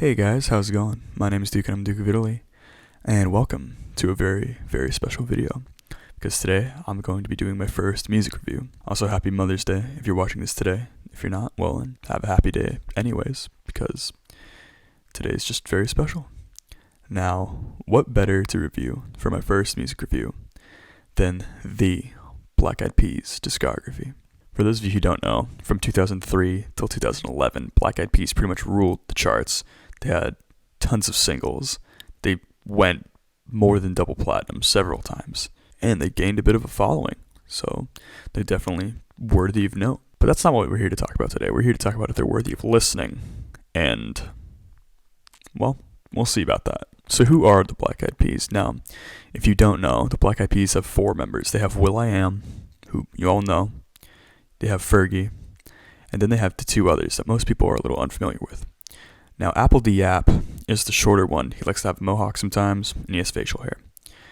Hey guys, how's it going? My name is Duke and I'm Duke of Italy, and welcome to a very, very special video, because today I'm going to be doing my first music review. Also, happy Mother's Day if you're watching this today. If you're not, well, then have a happy day anyways, because today is just very special. Now, what better to review for my first music review than the Black Eyed Peas Discography? For those of you who don't know, from 2003 till 2011, Black Eyed Peas pretty much ruled the charts. They had tons of singles. They went more than double platinum several times. And they gained a bit of a following. So they're definitely worthy of note. But that's not what we're here to talk about today. We're here to talk about if they're worthy of listening. And, well, we'll see about that. So who are the Black Eyed Peas? Now, if you don't know, the Black Eyed Peas have 4 members. They have will.i.am, who you all know. They have Fergie. And then they have the 2 others that most people are a little unfamiliar with. Now, Apple D. Yap is the shorter one. He likes to have a mohawk sometimes, and he has facial hair.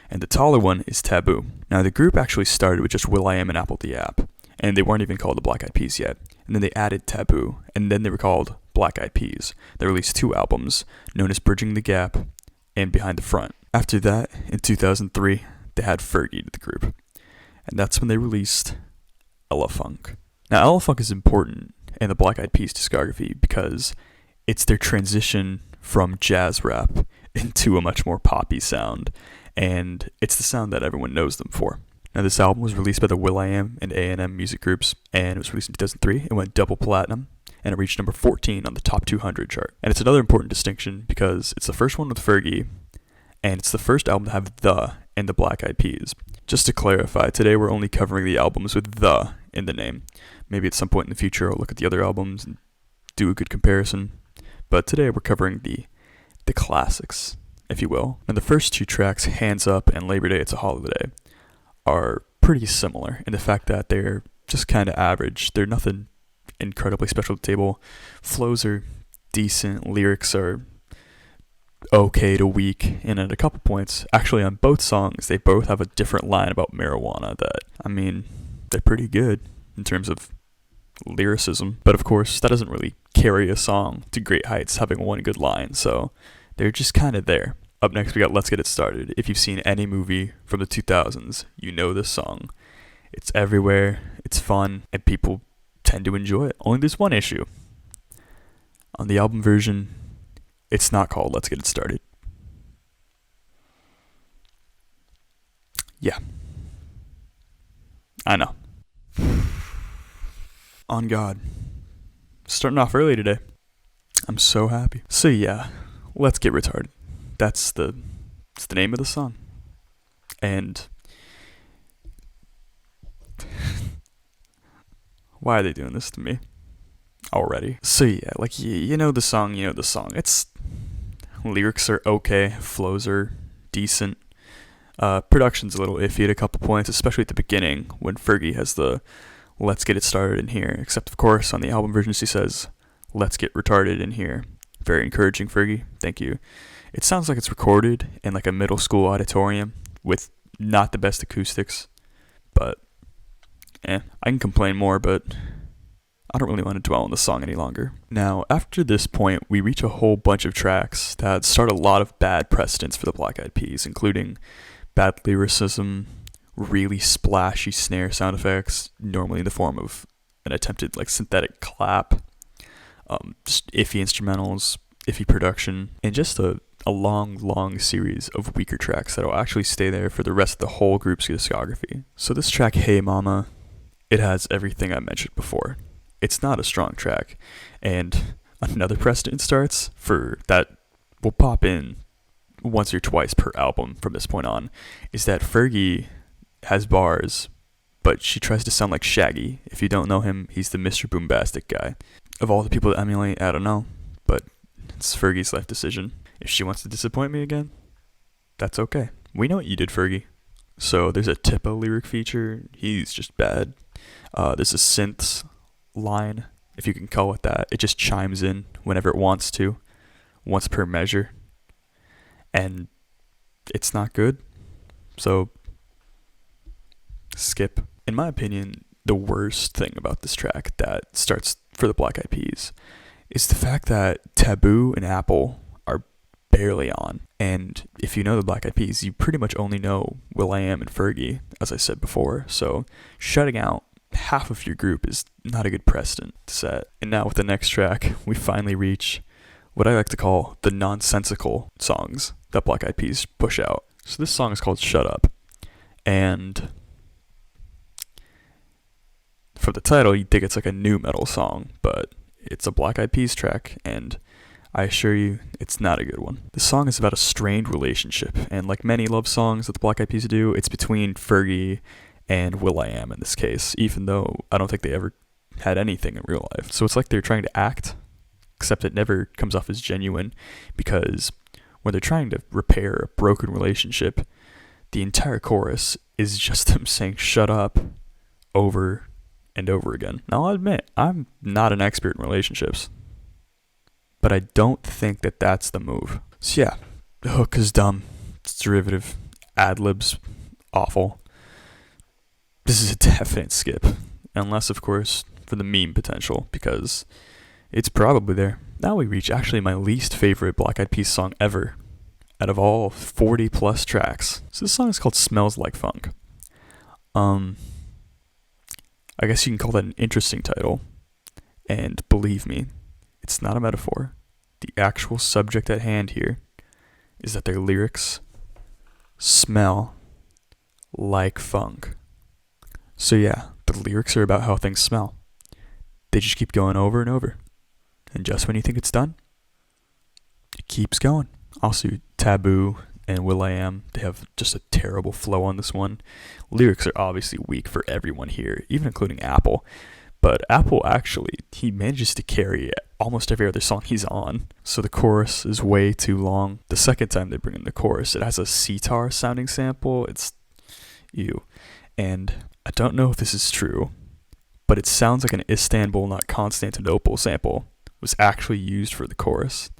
And the taller one is Taboo. Now, the group actually started with just will.i.am and Apple D. Yap, and they weren't even called the Black Eyed Peas yet. And then they added Taboo, and then they were called Black Eyed Peas. They released 2 albums, known as Bridging the Gap and Behind the Front. After that, in 2003, they had Fergie to the group. And that's when they released Ella Funk. Now, Ella Funk is important in the Black Eyed Peas discography because it's their transition from jazz rap into a much more poppy sound, and it's the sound that everyone knows them for. Now, this album was released by the will.i.am and A&M music groups, and it was released in 2003. It went double platinum, and it reached number 14 on the top 200 chart. And it's another important distinction because it's the first one with Fergie, and it's the first album to have the in the Black Eyed Peas. Just to clarify, today we're only covering the albums with the in the name. Maybe at some point in the future I'll look at the other albums and do a good comparison. But today we're covering the classics, if you will. And the first 2 tracks, Hands Up and Labor Day It's a Holiday, are pretty similar in the fact that they're just kind of average. They're nothing incredibly special to the table. Flows are decent, lyrics are okay to weak, and at a couple points, actually on both songs, they both have a different line about marijuana that, I mean, they're pretty good in terms of lyricism. But of course, that doesn't really carry a song to great heights having one good line, so they're just kind of there. Up next, we got Let's Get It Started. If you've seen any movie from the 2000s, you know this song. It's everywhere, it's fun, and people tend to enjoy it. Only there's one issue. On the album version, it's not called Let's Get It Started. Yeah. I know. On God. Starting off early today. I'm so happy. So yeah, Let's Get Retarded. It's the name of the song. And why are they doing this to me already? So yeah, like you know the song, It's lyrics are okay, flows are decent. Production's a little iffy at a couple points, especially at the beginning when Fergie has the Let's Get It Started in here. Except, of course, on the album version, she says, Let's Get Retarded in here. Very encouraging, Fergie. Thank you. It sounds like it's recorded in like a middle school auditorium with not the best acoustics. But, I can complain more, but I don't really want to dwell on the song any longer. Now, after this point, we reach a whole bunch of tracks that start a lot of bad precedents for the Black Eyed Peas, including bad lyricism, really splashy snare sound effects, normally in the form of an attempted like synthetic clap, just iffy instrumentals, iffy production, and just a long series of weaker tracks that will actually stay there for the rest of the whole group's discography. So this track, Hey Mama, it has everything I mentioned before. It's not a strong track, and another precedent starts for that will pop in once or twice per album from this point on, is that Fergie has bars, but she tries to sound like Shaggy. If you don't know him, he's the Mr. Boombastic guy. Of all the people to emulate, I don't know, but it's Fergie's life decision. If she wants to disappoint me again, that's okay. We know what you did, Fergie. So there's a Tippo lyric feature. He's just bad. There's a synths line, if you can call it that. It just chimes in whenever it wants to, once per measure. And it's not good. So skip. In my opinion, the worst thing about this track that starts for the Black Eyed Peas is the fact that Taboo and Apple barely on. And if you know the Black Eyed Peas, you pretty much only know will.i.am and Fergie, as I said before. So shutting out half of your group is not a good precedent to set. And now with the next track, we finally reach what I like to call the nonsensical songs that Black Eyed Peas push out. So this song is called Shut Up. And from the title, you'd think it's like a new metal song, but it's a Black Eyed Peas track, and I assure you, it's not a good one. The song is about a strained relationship, and like many love songs that the Black Eyed Peas do, it's between Fergie and will.i.am in this case, even though I don't think they ever had anything in real life. So it's like they're trying to act, except it never comes off as genuine, because when they're trying to repair a broken relationship, the entire chorus is just them saying shut up over and over again. Now I'll admit, I'm not an expert in relationships, but I don't think that that's the move. So yeah, the hook is dumb, it's derivative, ad-libs awful. This is a definite skip, unless of course for the meme potential, because it's probably there. Now we reach actually my least favorite Black Eyed Peas song ever, out of all 40 plus tracks. So this song is called Smells Like Funk. I guess you can call that an interesting title, and believe me, it's not a metaphor. The actual subject at hand here is that their lyrics smell like funk. So yeah, the lyrics are about how things smell. They just keep going over and over. And just when you think it's done, it keeps going. Also, Taboo and will.i.am, they have just a terrible flow on this one. Lyrics are obviously weak for everyone here, even including Apple. But Apple actually, he manages to carry almost every other song he's on. So the chorus is way too long. The second time they bring in the chorus, it has a sitar sounding sample. It's ew. And I don't know if this is true, but it sounds like an Istanbul, not Constantinople sample was actually used for the chorus.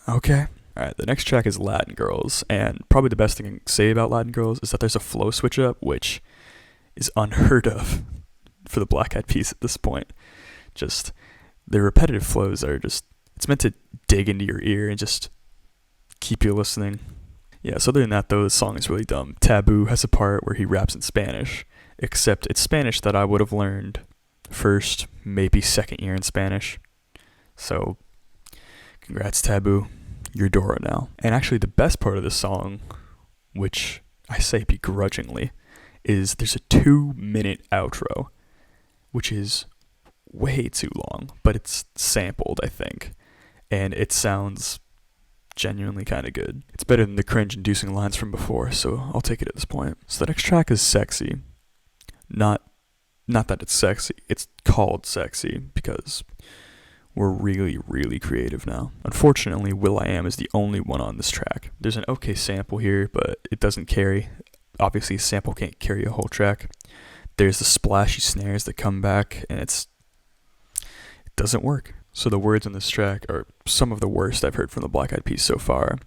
Okay. Alright, the next track is Latin Girls, and probably the best thing I can say about Latin Girls is that there's a flow switch up, which is unheard of for the Black Eyed Peas at this point. Just, the repetitive flows are just, it's meant to dig into your ear and just keep you listening. Yeah, so other than that though, the song is really dumb. Taboo has a part where he raps in Spanish, except it's Spanish that I would have learned first, maybe second year in Spanish. So, congrats Taboo. You're Dora now. And actually the best part of this song, which I say begrudgingly, is there's a 2-minute outro, which is way too long, but it's sampled, I think, and it sounds genuinely kind of good. It's better than the cringe-inducing lines from before, so I'll take it at this point. So the next track is Sexy. Not that it's sexy, it's called Sexy, because we're really, really creative now. Unfortunately, will.i.am is the only one on this track. There's an okay sample here, but it doesn't carry. Obviously, a sample can't carry a whole track. There's the splashy snares that come back, and it doesn't work. So the words on this track are some of the worst I've heard from the Black Eyed Peas so far.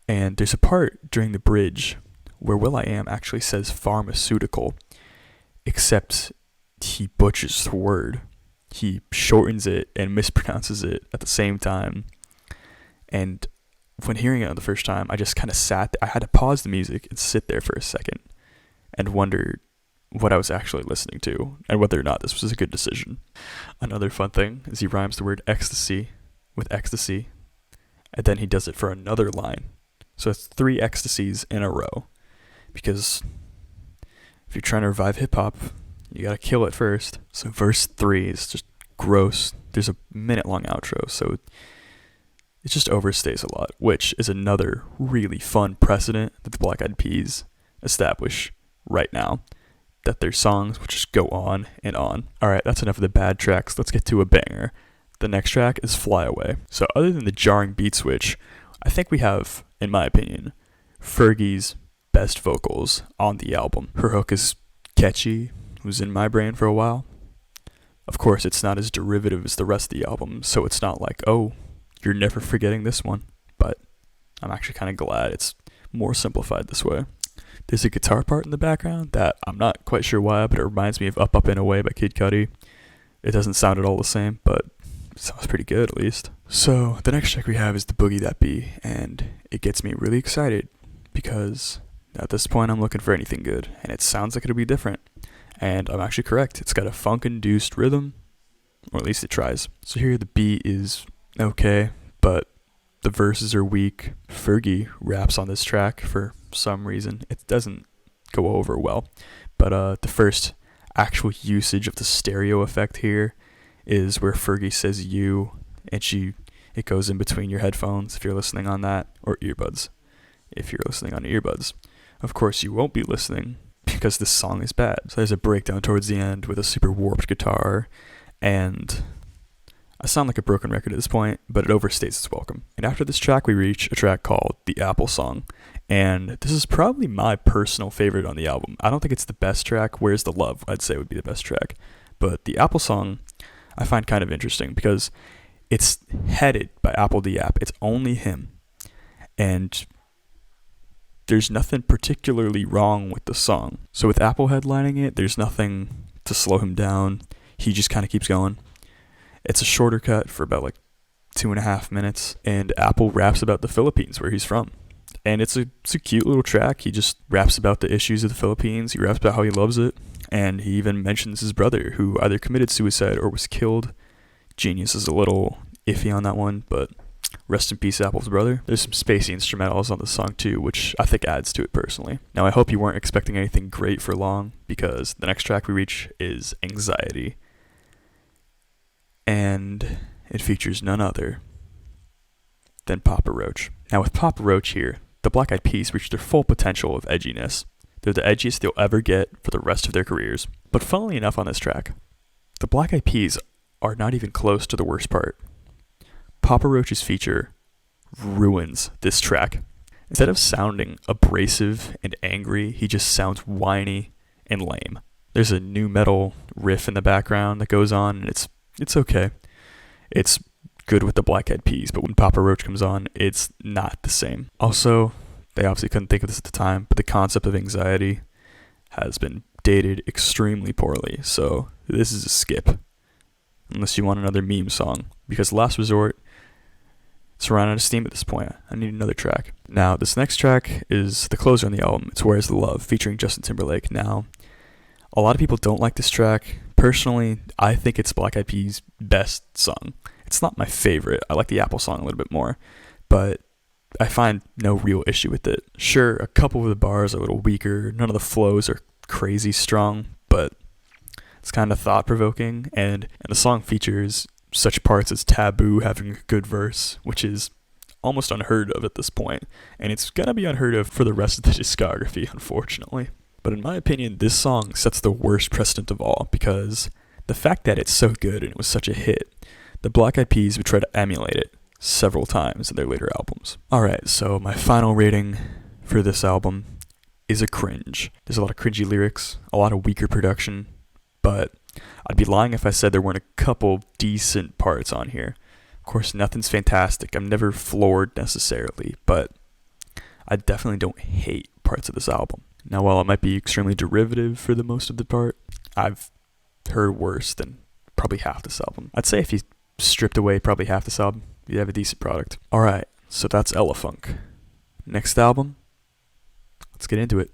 And there's a part during the bridge where will.i.am actually says pharmaceutical, except he butchers the word. He shortens it and mispronounces it at the same time. And when hearing it the first time, I just kind of I had to pause the music and sit there for a second and wonder what I was actually listening to and whether or not this was a good decision. Another fun thing is he rhymes the word ecstasy with ecstasy, and then he does it for another line. So it's 3 ecstasies in a row, because if you're trying to revive hip-hop, you gotta kill it first. So verse 3 is just gross. There's a minute-long outro, so it just overstays a lot, which is another really fun precedent that the Black Eyed Peas establish right now, that their songs will just go on and on. Alright, that's enough of the bad tracks. Let's get to a banger. The next track is Fly Away. So other than the jarring beat switch, I think we have, in my opinion, Fergie's best vocals on the album. Her hook is catchy, was in my brain for a while. Of course, it's not as derivative as the rest of the album, so it's not like, oh, you're never forgetting this one. But I'm actually kind of glad it's more simplified this way. There's a guitar part in the background that I'm not quite sure why, but it reminds me of Up Up and Away by Kid Cudi. It doesn't sound at all the same, but sounds pretty good at least. So the next track we have is the Boogie That Be, and it gets me really excited because at this point I'm looking for anything good, and it sounds like it'll be different. And I'm actually correct. It's got a funk-induced rhythm, or at least it tries. So here the beat is okay, but the verses are weak. Fergie raps on this track for some reason. It doesn't go over well, but the first actual usage of the stereo effect here is where Fergie says you, and it goes in between your headphones if you're listening on that, or earbuds if you're listening on earbuds. Of course, you won't be listening because this song is bad. So there's a breakdown towards the end with a super warped guitar, and I sound like a broken record at this point, but it overstates its welcome. And after this track, we reach a track called The Apple Song, and this is probably my personal favorite on the album. I don't think it's the best track. Where's the Love, I'd say, would be the best track. But The Apple Song, I find kind of interesting because it's headed by Apple the App. It's only him. And there's nothing particularly wrong with the song. So with Apple headlining it, there's nothing to slow him down. He just kind of keeps going. It's a shorter cut for about like 2.5 minutes, and Apple raps about the Philippines, where he's from. And it's a cute little track. He just raps about the issues of the Philippines. He raps about how he loves it, and he even mentions his brother, who either committed suicide or was killed. Genius is a little iffy on that one, but rest in peace, Apple's brother. There's some spacey instrumentals on the song too, which I think adds to it personally. Now, I hope you weren't expecting anything great for long, because the next track we reach is Anxiety. And it features none other than Papa Roach. Now, with Papa Roach here, the Black Eyed Peas reach their full potential of edginess. They're the edgiest they'll ever get for the rest of their careers. But funnily enough on this track, the Black Eyed Peas are not even close to the worst part. Papa Roach's feature ruins this track. Instead of sounding abrasive and angry, he just sounds whiny and lame. There's a new metal riff in the background that goes on, and it's okay. It's good with the Black Eyed Peas, but when Papa Roach comes on, it's not the same. Also, they obviously couldn't think of this at the time, but the concept of anxiety has been dated extremely poorly, so this is a skip. Unless you want another meme song, because Last Resort, it's run out of steam at this point. I need another track. Now, this next track is the closer on the album. It's Where's the Love, featuring Justin Timberlake. Now, a lot of people don't like this track. Personally, I think it's Black Eyed Peas' best song. It's not my favorite. I like the Apple song a little bit more, but I find no real issue with it. Sure, a couple of the bars are a little weaker. None of the flows are crazy strong, but it's kind of thought-provoking, and the song features such parts as Taboo having a good verse, which is almost unheard of at this point, and it's gonna be unheard of for the rest of the discography, unfortunately. But in my opinion, this song sets the worst precedent of all, because the fact that it's so good and it was such a hit, the Black Eyed Peas would try to emulate it several times in their later albums. Alright, so my final rating for this album is a cringe. There's a lot of cringy lyrics, a lot of weaker production, but I'd be lying if I said there weren't a couple decent parts on here. Of course, nothing's fantastic. I'm never floored necessarily, but I definitely don't hate parts of this album. Now, while it might be extremely derivative for the most of the part, I've heard worse than probably half this album. I'd say if you stripped away probably half this album, you'd have a decent product. Alright, so that's Elefunk. Next album, let's get into it.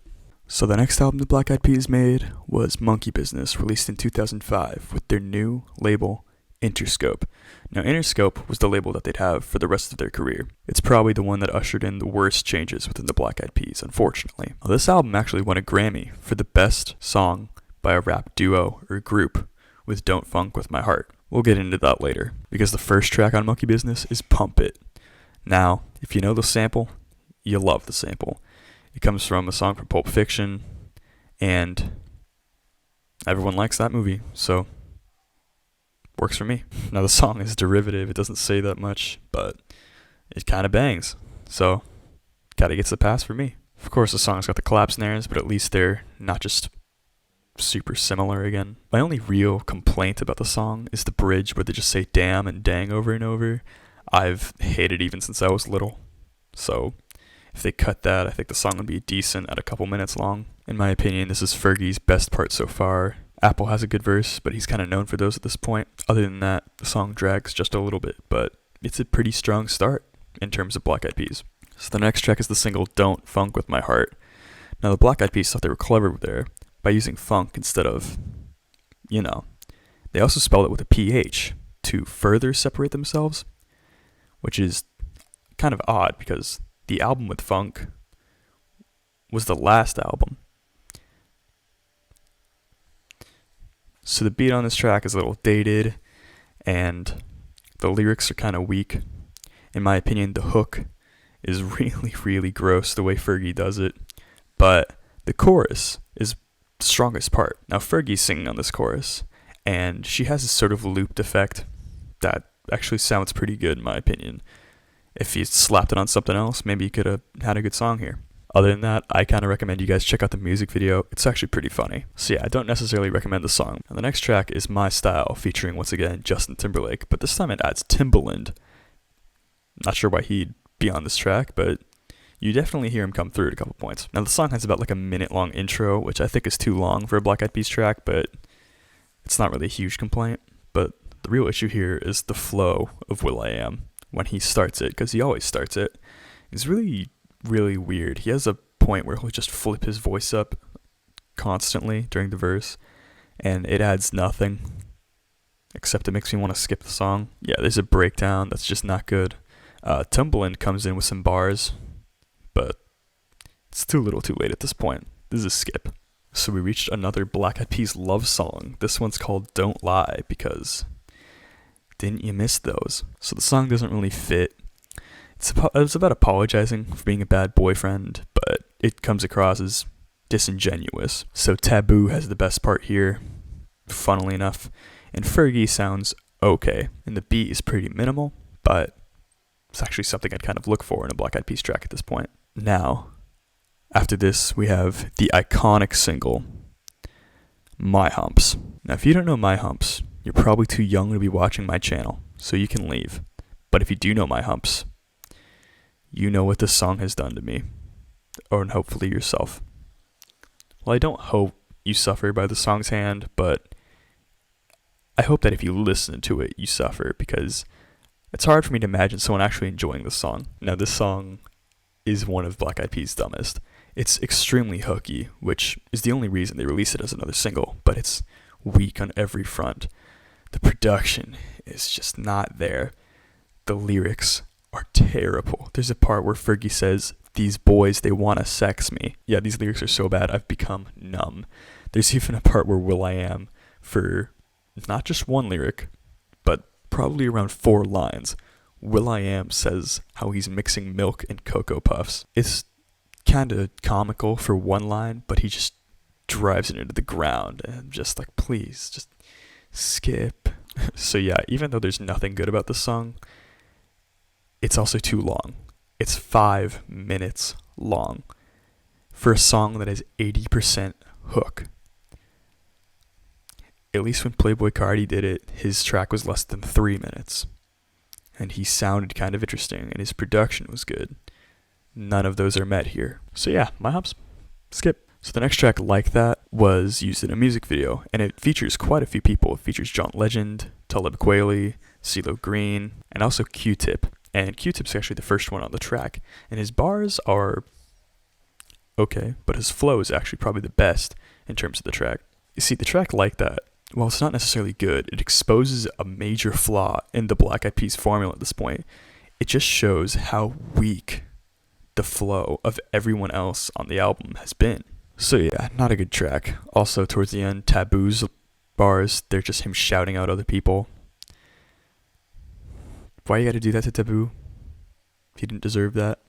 So the next album the Black Eyed Peas made was Monkey Business, released in 2005 with their new label, Interscope. Now, Interscope was the label that they'd have for the rest of their career. It's probably the one that ushered in the worst changes within the Black Eyed Peas, unfortunately. Now, this album actually won a Grammy for the best song by a rap duo or group with Don't Funk With My Heart. We'll get into that later, because the first track on Monkey Business is Pump It. Now, if you know the sample, you'll love the sample. It comes from a song from Pulp Fiction, and everyone likes that movie, so works for me. Now, the song is derivative. It doesn't say that much, but it kind of bangs, so gotta get the pass for me. Of course, the song's got the clap snares, but at least they're not just super similar again. My only real complaint about the song is the bridge where they just say damn and dang over and over. I've hated even since I was little, so if they cut that, I think the song would be decent at a couple minutes long. In my opinion, this is Fergie's best part so far. Apple has a good verse, but he's kind of known for those at this point. Other than that, the song drags just a little bit, but it's a pretty strong start in terms of Black Eyed Peas. So the next track is the single Don't Funk With My Heart. Now the Black Eyed Peas thought they were clever there by using funk instead of, they also spelled it with a PH to further separate themselves, which is kind of odd because the album with funk was the last album. So the beat on this track is a little dated and the lyrics are kind of weak. In my opinion, the hook is really, really gross the way Fergie does it, but the chorus is the strongest part. Now Fergie's singing on this chorus, and she has this sort of looped effect that actually sounds pretty good in my opinion. If you slapped it on something else, maybe you could have had a good song here. Other than that, I kind of recommend you guys check out the music video. It's actually pretty funny. So yeah, I don't necessarily recommend the song. Now the next track is My Style, featuring once again Justin Timberlake, but this time it adds Timbaland. Not sure why he'd be on this track, but you definitely hear him come through at a couple points. Now the song has about like a minute-long intro, which I think is too long for a Black Eyed Peas track, but it's not really a huge complaint. But the real issue here is the flow of will.i.am when he starts it, because he always starts it. It's really, really weird. He has a point where he'll just flip his voice up constantly during the verse, and it adds nothing, except it makes me want to skip the song. Yeah, there's a breakdown that's just not good. Timbaland comes in with some bars, but it's too little too late at this point. This is a skip. So we reached another Black Eyed Peas love song. This one's called Don't Lie, because didn't you miss those? So the song doesn't really fit. It's about apologizing for being a bad boyfriend, but it comes across as disingenuous. So Taboo has the best part here, funnily enough, and Fergie sounds okay, and the beat is pretty minimal, but it's actually something I'd kind of look for in a Black Eyed Peas track at this point. Now, after this, we have the iconic single, My Humps. Now, if you don't know My Humps, you're probably too young to be watching my channel, so you can leave. But if you do know My Humps, you know what this song has done to me, or hopefully yourself. Well, I don't hope you suffer by the song's hand, but I hope that if you listen to it, you suffer, because it's hard for me to imagine someone actually enjoying this song. Now, this song is one of Black Eyed Peas' dumbest. It's extremely hooky, which is the only reason they released it as another single, but it's weak on every front. The production is just not there. The lyrics are terrible. There's a part where Fergie says, "These boys, they wanna sex me." Yeah, these lyrics are so bad, I've become numb. There's even a part where will.i.am, for not just one lyric, but probably around 4 lines, will.i.am says how he's mixing milk and Cocoa Puffs. It's kind of comical for one line, but he just drives it into the ground, and I'm just like, please, just skip. So yeah, even though there's nothing good about this song, it's also too long. It's 5 minutes long for a song that is 80% hook. At least when Playboi Carti did it, his track was less than 3 minutes. And he sounded kind of interesting, and his production was good. None of those are met here. So yeah, My Humps, skip. So the next track, Like That, was used in a music video, and it features quite a few people. It features John Legend, Talib Kweli, CeeLo Green, and also Q-Tip. And Q-Tip's actually the first one on the track, and his bars are okay, but his flow is actually probably the best in terms of the track. You see, the track Like That, while it's not necessarily good, it exposes a major flaw in the Black Eyed Peas formula at this point. It just shows how weak the flow of everyone else on the album has been. So yeah, not a good track. Also, towards the end, Taboo's bars, they're just him shouting out other people. Why you gotta do that to Taboo? He didn't deserve that.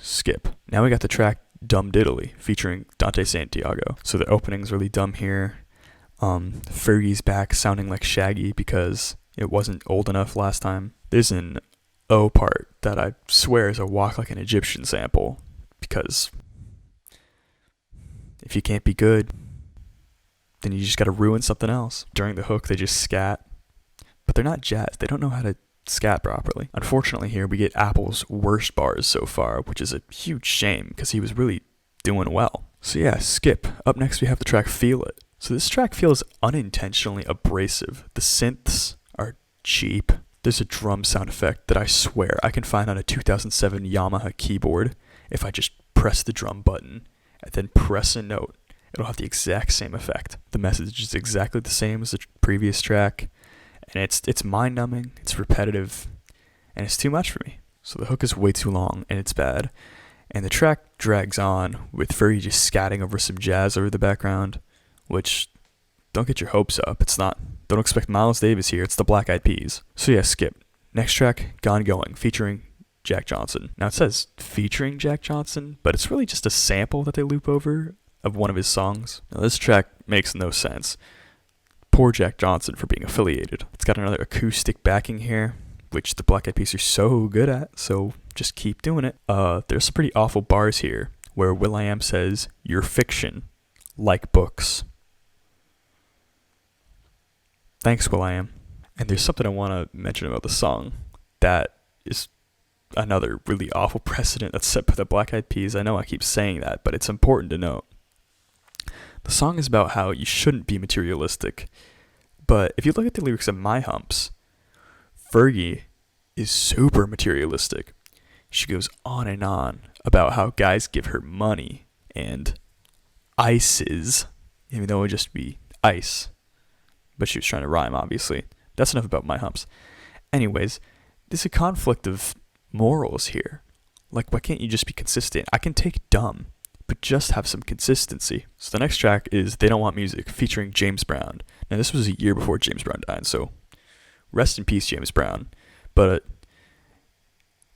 Skip. Now we got the track Dumb Diddly, featuring Dante Santiago. So the opening's really dumb here. Fergie's back sounding like Shaggy because it wasn't old enough last time. There's an O part that I swear is a Walk Like an Egyptian sample, because if you can't be good, then you just gotta ruin something else. During the hook, they just scat, but they're not jazz. They don't know how to scat properly. Unfortunately, here we get Apple's worst bars so far, which is a huge shame because he was really doing well. So yeah, skip. Up next, we have the track Feel It, So this track feels unintentionally abrasive. The synths are cheap. There's a drum sound effect that I swear I can find on a 2007 Yamaha keyboard. If I just press the drum button and then press a note, it'll have the exact same effect. The message is exactly the same as the previous track, and it's mind-numbing, it's repetitive, and it's too much for me. So the hook is way too long, and it's bad. And the track drags on with Fergie just scatting over some jazz over the background, which, don't get your hopes up. It's not. Don't expect Miles Davis here. It's the Black Eyed Peas. So yeah, skip. Next track, Gone Going, featuring Jack Johnson. Now it says featuring Jack Johnson, but it's really just a sample that they loop over of one of his songs. Now this track makes no sense. Poor Jack Johnson for being affiliated. It's got another acoustic backing here, which the Black Eyed Peas are so good at, so just keep doing it. There's some pretty awful bars here, where will.i.am says, "You're fiction, like books." Thanks, will.i.am. And there's something I want to mention about the song that is another really awful precedent that's set by the Black Eyed Peas. I know I keep saying that, but it's important to note. The song is about how you shouldn't be materialistic, but if you look at the lyrics of My Humps, Fergie is super materialistic. She goes on and on about how guys give her money and ices, even though it would just be ice. But she was trying to rhyme, obviously. That's enough about My Humps. Anyways, there's a conflict of morals here. Like, why can't you just be consistent? I can take dumb, but just have some consistency. So the next track is They Don't Want Music, featuring James Brown. Now, this was a year before James Brown died, so rest in peace, James Brown. But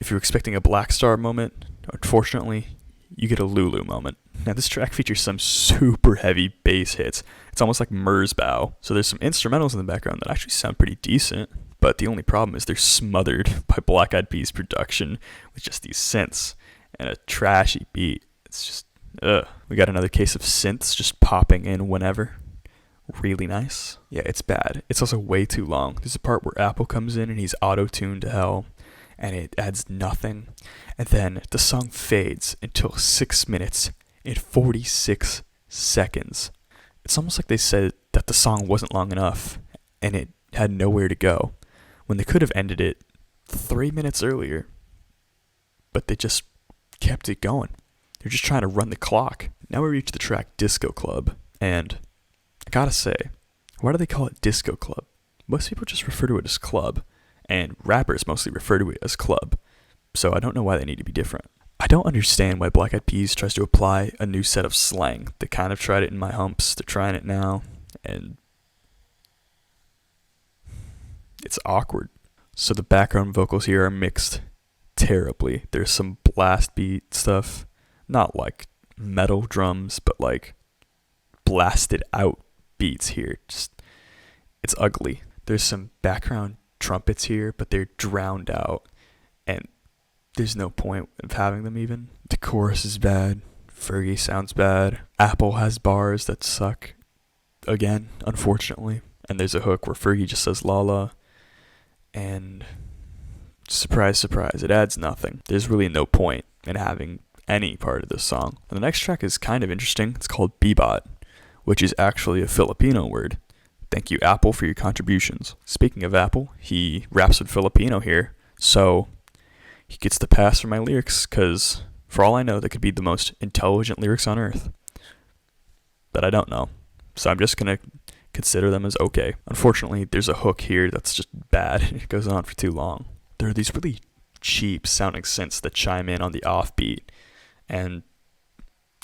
if you're expecting a Black Star moment, unfortunately, you get a Lulu moment. Now, this track features some super heavy bass hits. It's almost like Merzbow. So there's some instrumentals in the background that actually sound pretty decent, but the only problem is they're smothered by Black Eyed Peas production with just these synths and a trashy beat. It's just, we got another case of synths just popping in whenever. Really nice. Yeah, it's bad. It's also way too long. There's a part where Apple comes in and he's auto-tuned to hell, and it adds nothing. And then the song fades until 6 minutes and 46 seconds. It's almost like they said that the song wasn't long enough and it had nowhere to go, when they could have ended it 3 minutes earlier, but they just kept it going. They're just trying to run the clock. Now we reach the track Disco Club, and I gotta say, why do they call it Disco Club? Most people just refer to it as club, and rappers mostly refer to it as club, so I don't know why they need to be different. I don't understand why Black Eyed Peas tries to apply a new set of slang. They kind of tried it in My Humps, they're trying it now, and it's awkward. So the background vocals here are mixed terribly. There's some blast beat stuff, not like metal drums, but like blasted out beats here. Just, it's ugly. There's some background trumpets here, but they're drowned out, and there's no point of having them even. The chorus is bad. Fergie sounds bad. Apple has bars that suck again, unfortunately. And there's a hook where Fergie just says Lala, and surprise, surprise, it adds nothing. There's really no point in having any part of this song. And the next track is kind of interesting. It's called Bebot, which is actually a Filipino word. Thank you, Apple, for your contributions. Speaking of Apple, he raps in Filipino here, so he gets the pass for my lyrics, because for all I know, they could be the most intelligent lyrics on earth. But I don't know, so I'm just going to consider them as okay. Unfortunately, there's a hook here that's just bad. It goes on for too long. There are these really cheap sounding synths that chime in on the offbeat, and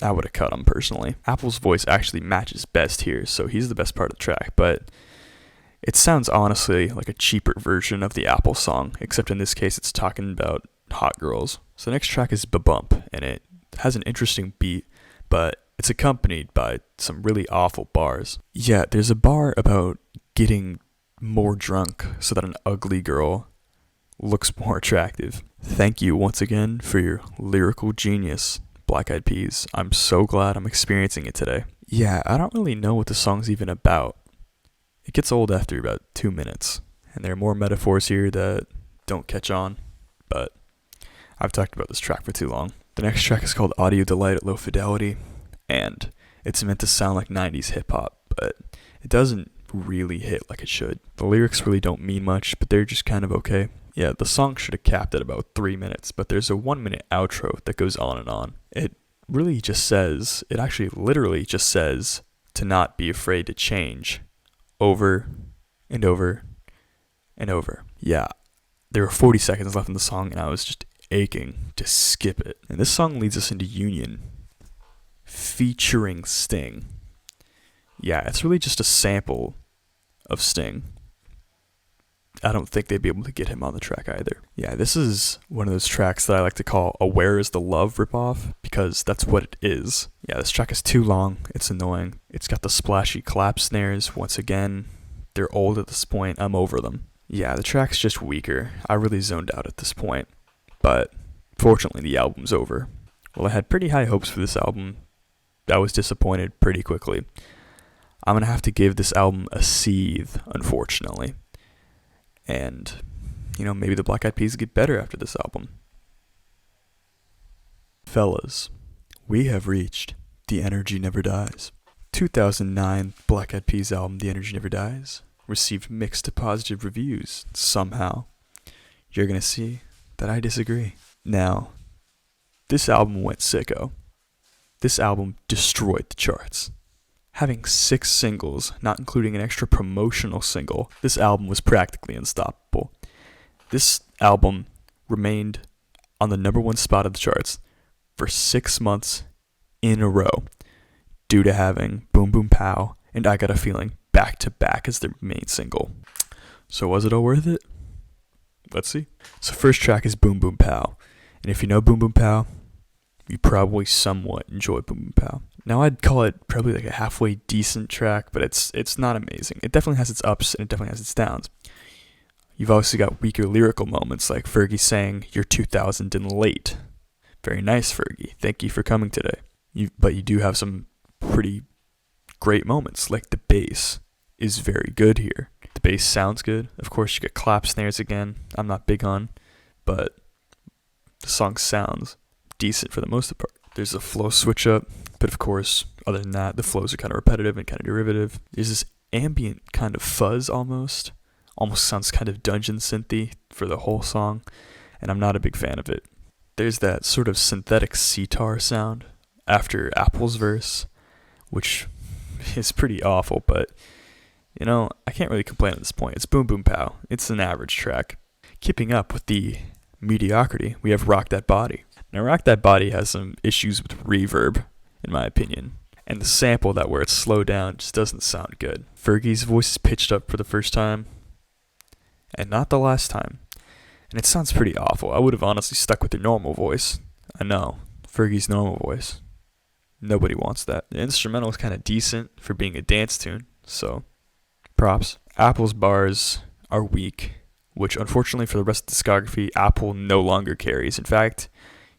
I would have cut him personally. Apple's voice actually matches best here, so he's the best part of the track, but it sounds honestly like a cheaper version of the Apple song, except in this case it's talking about hot girls. So the next track is Ba-Bump, and it has an interesting beat, but it's accompanied by some really awful bars. Yeah, there's a bar about getting more drunk so that an ugly girl looks more attractive. Thank you once again for your lyrical genius, Black Eyed Peas. I'm so glad I'm experiencing it today. Yeah, I don't really know what the song's even about. It gets old after about 2 minutes, and there are more metaphors here that don't catch on, but I've talked about this track for too long. The next track is called Audio Delight at Low Fidelity, and it's meant to sound like 90s hip-hop. but it doesn't really hit like it should. The lyrics really don't mean much, but they're just kind of okay. Yeah, the song should have capped at about 3 minutes, but there's a 1-minute outro that goes on and on. It really just says, it actually literally just says to not be afraid to change over and over and over. Yeah, there were 40 seconds left in the song and I was just aching to skip it. And this song leads us into Union, featuring Sting. Yeah, it's really just a sample of Sting. I don't think they'd be able to get him on the track either. Yeah, this is one of those tracks that I like to call a Where Is the Love ripoff, because that's what it is. Yeah, this track is too long. It's annoying. It's got the splashy clap snares. Once again, they're old at this point. I'm over them. Yeah, the track's just weaker. I really zoned out at this point. But fortunately, the album's over. Well, I had pretty high hopes for this album. I was disappointed pretty quickly. I'm going to have to give this album a seethe, unfortunately. And, maybe the Black Eyed Peas get better after this album. Fellas, we have reached The Energy Never Dies. 2009 Black Eyed Peas album The Energy Never Dies received mixed to positive reviews somehow. You're going to see that I disagree. Now, this album went sicko. This album destroyed the charts. Having 6 singles, not including an extra promotional single, this album was practically unstoppable. This album remained on the #1 spot of the charts for 6 months in a row, due to having Boom Boom Pow and I Got a Feeling back to back as their main single. So was it all worth it? Let's see. So first track is Boom Boom Pow, and if you know Boom Boom Pow, you probably somewhat enjoy Boom Boom Pow. Now I'd call it probably like a halfway decent track, but it's not amazing. It definitely has its ups and it definitely has its downs. You've obviously got weaker lyrical moments like Fergie saying, "You're 2000 and late." Very nice, Fergie. Thank you for coming today. But you do have some pretty great moments, like the bass is very good here. The bass sounds good. Of course, you get clap snares again. I'm not big on, but the song sounds decent for the most part. There's a flow switch up, but of course, other than that, the flows are kind of repetitive and kind of derivative. There's this ambient kind of fuzz almost sounds kind of dungeon synthy for the whole song, and I'm not a big fan of it. There's that sort of synthetic sitar sound after Apple's verse, which is pretty awful, but I can't really complain at this point. It's Boom Boom Pow. It's an average track. Keeping up with the mediocrity, we have Rock That Body. Now, Rock That Body has some issues with reverb, in my opinion. And the sample where it's slowed down just doesn't sound good. Fergie's voice is pitched up for the first time, and not the last time. And it sounds pretty awful. I would have honestly stuck with her normal voice. I know, Fergie's normal voice. Nobody wants that. The instrumental is kind of decent for being a dance tune, so props. Apple's bars are weak, which unfortunately for the rest of the discography, Apple no longer carries. In fact,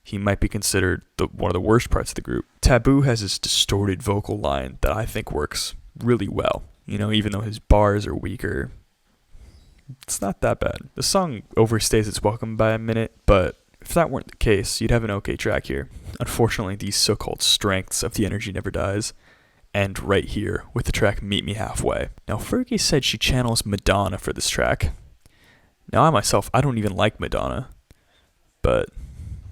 he might be considered one of the worst parts of the group. Taboo has this distorted vocal line that I think works really well. Even though his bars are weaker, it's not that bad. The song overstays its welcome by a minute, but if that weren't the case, you'd have an okay track here. Unfortunately, these so-called strengths of The Energy Never Dies end right here with the track Meet Me Halfway. Now, Fergie said she channels Madonna for this track. Now, I don't even like Madonna, but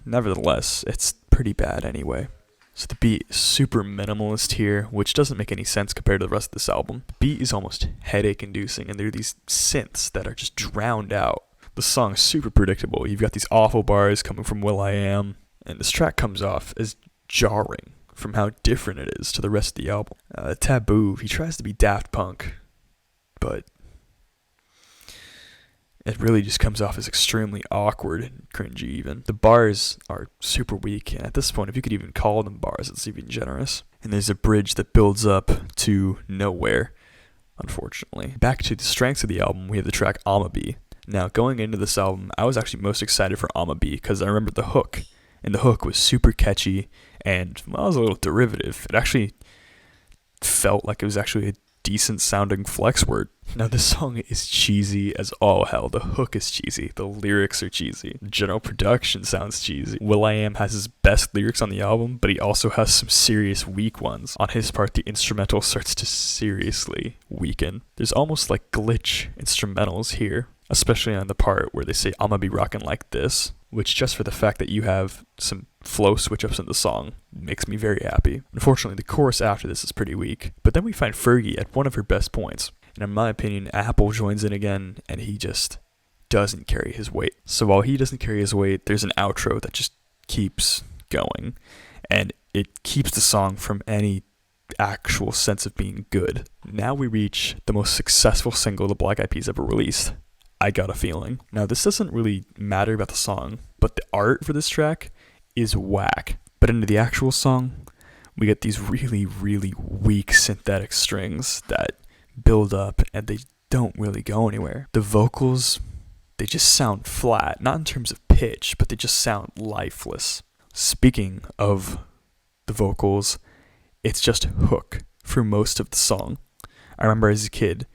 nevertheless, it's pretty bad anyway. So the beat is super minimalist here, which doesn't make any sense compared to the rest of this album. The beat is almost headache-inducing, and there are these synths that are just drowned out. The song is super predictable. You've got these awful bars coming from will.i.am, and this track comes off as jarring from how different it is to the rest of the album. Taboo, he tries to be Daft Punk, but it really just comes off as extremely awkward and cringy even. The bars are super weak, and at this point, if you could even call them bars, it's even generous. And there's a bridge that builds up to nowhere, unfortunately. Back to the strengths of the album, we have the track I'ma Be. Now, going into this album, I was actually most excited for I'ma Be because I remember the hook, and the hook was super catchy, and it was a little derivative. It actually felt like it was actually a decent sounding flex word. Now this song is cheesy as all hell. The hook is cheesy. The lyrics are cheesy. The general production sounds cheesy. will.i.am has his best lyrics on the album, but he also has some serious weak ones. On his part, the instrumental starts to seriously weaken. There's almost like glitch instrumentals here, especially on the part where they say, "I'ma be rocking like this," which just for the fact that you have some flow switch ups in the song makes me very happy. Unfortunately, the chorus after this is pretty weak, but then we find Fergie at one of her best points. And in my opinion, Apple joins in again, and he just doesn't carry his weight. So while he doesn't carry his weight, there's an outro that just keeps going, and it keeps the song from any actual sense of being good. Now we reach the most successful single the Black Eyed Peas ever released, I Got a Feeling. Now this doesn't really matter about the song, but the art for this track is whack. But into the actual song, we get these really, really weak synthetic strings that build up and they don't really go anywhere. The vocals, they just sound flat, not in terms of pitch, but they just sound lifeless. Speaking of the vocals, it's just hook for most of the song. I remember as a kid,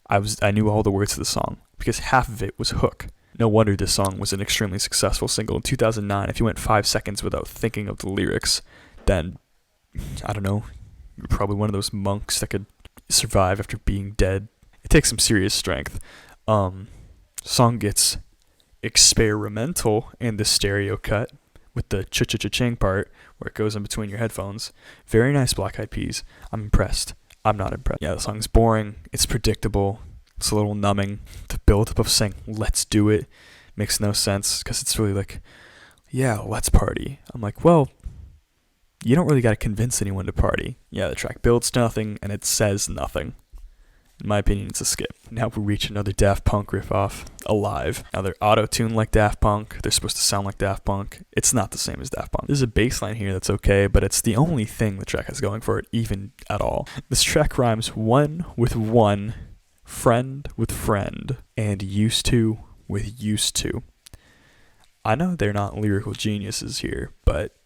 I knew all the words to the song because half of it was hook. No wonder this song was an extremely successful single. In 2009, if you went 5 seconds without thinking of the lyrics, then, I don't know, you're probably one of those monks that could survive after being dead. It takes some serious strength. Song gets experimental in the stereo cut with the cha-cha-cha-ching part where it goes in between your headphones. Very nice, Black Eyed Peas. I'm impressed. I'm not impressed. Yeah, the song's boring. It's predictable. It's a little numbing. The build-up of saying, "let's do it," makes no sense because it's really like, yeah, let's party. I'm like, well, you don't really got to convince anyone to party. Yeah, the track builds nothing and it says nothing. In my opinion, it's a skip. Now we reach another Daft Punk riff-off, Alive. Now they're auto-tuned like Daft Punk. They're supposed to sound like Daft Punk. It's not the same as Daft Punk. There's a bass line here that's okay, but it's the only thing the track has going for it, even at all. This track rhymes one with one, friend with friend, and used to with used to. I know they're not lyrical geniuses here, but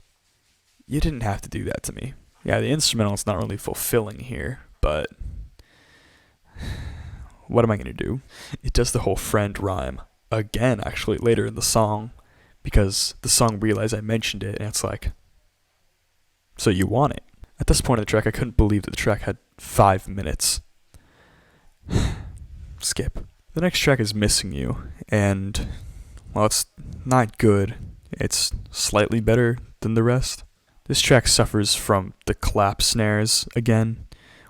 you didn't have to do that to me. Yeah, the instrumental's not really fulfilling here, but what am I going to do? It does the whole friend rhyme again, actually, later in the song, because the song realized I mentioned it, and it's like, so you want it. At this point of the track, I couldn't believe that the track had 5 minutes. Skip. The next track is Missing You, and, well, it's not good. It's slightly better than the rest. This track suffers from the clap snares again,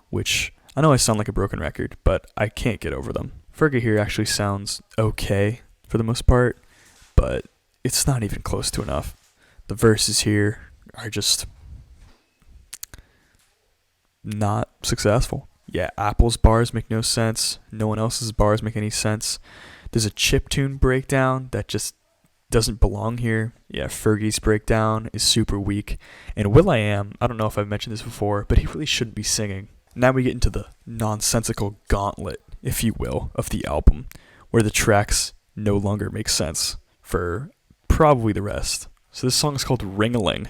which I know I sound like a broken record, but I can't get over them. Fergie here actually sounds okay for the most part, but it's not even close to enough. The verses here are just not successful. Yeah, Apple's bars make no sense. No one else's bars make any sense. There's a chiptune breakdown that just doesn't belong here. Yeah, Fergie's breakdown is super weak. And will.i.am, I don't know if I've mentioned this before, but he really shouldn't be singing. Now we get into the nonsensical gauntlet, if you will, of the album, where the tracks no longer make sense for probably the rest. So this song is called Ring-a-Ling.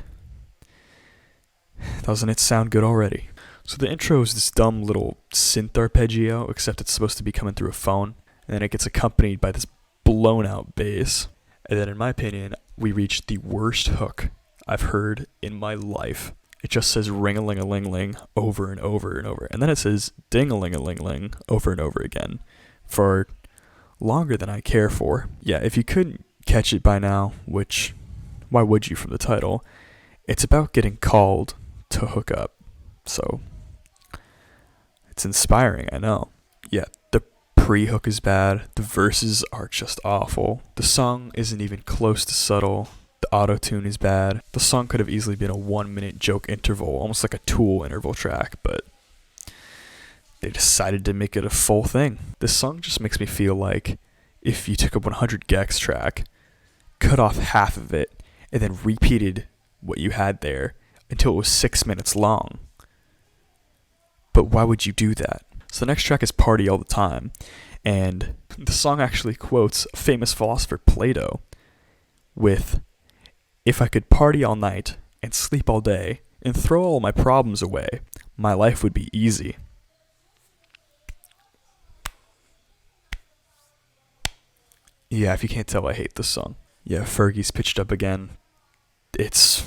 Doesn't it sound good already? So the intro is this dumb little synth arpeggio, except it's supposed to be coming through a phone, and then it gets accompanied by this blown out bass. And then in my opinion, we reach the worst hook I've heard in my life. It just says ring-a-ling-a-ling-ling over and over and over. And then it says ding-a-ling-a-ling-ling over and over again for longer than I care for. Yeah, if you couldn't catch it by now, which, why would you from the title, it's about getting called to hook up. So, it's inspiring, I know. Yeah, the pre-hook is bad. The verses are just awful. The song isn't even close to subtle. The auto-tune is bad. The song could have easily been a 1-minute joke interval, almost like a Tool interval track, but they decided to make it a full thing. This song just makes me feel like if you took a 100 gex track, cut off half of it, and then repeated what you had there until it was 6 minutes long. But why would you do that? So the next track is Party All the Time, and the song actually quotes a famous philosopher Plato with, "If I could party all night and sleep all day and throw all my problems away, my life would be easy." Yeah, if you can't tell, I hate this song. Yeah, Fergie's pitched up again. It's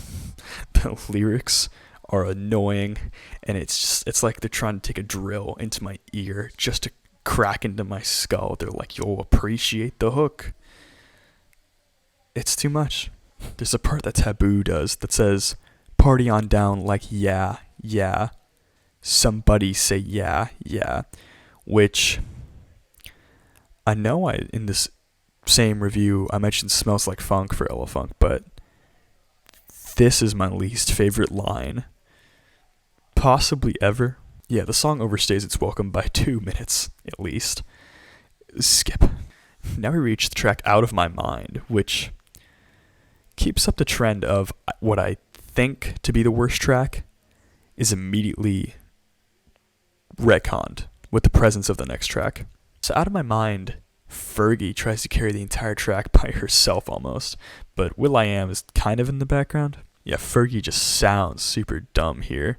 the lyrics are annoying, and it's like they're trying to take a drill into my ear just to crack into my skull. They're like, you'll appreciate the hook. It's too much. There's a part that Taboo does that says, party on down like yeah, yeah. Somebody say yeah, yeah. Which I know in this same review I mentioned Smells Like Funk for Ella Funk, but this is my least favorite line possibly ever. Yeah, the song overstays its welcome by 2 minutes at least. Skip. Now we reach the track Out of My Mind, which keeps up the trend of what I think to be the worst track is immediately retconned with the presence of the next track. So Out of My Mind, Fergie tries to carry the entire track by herself almost, but will.i.am is kind of in the background. Yeah, Fergie just sounds super dumb here.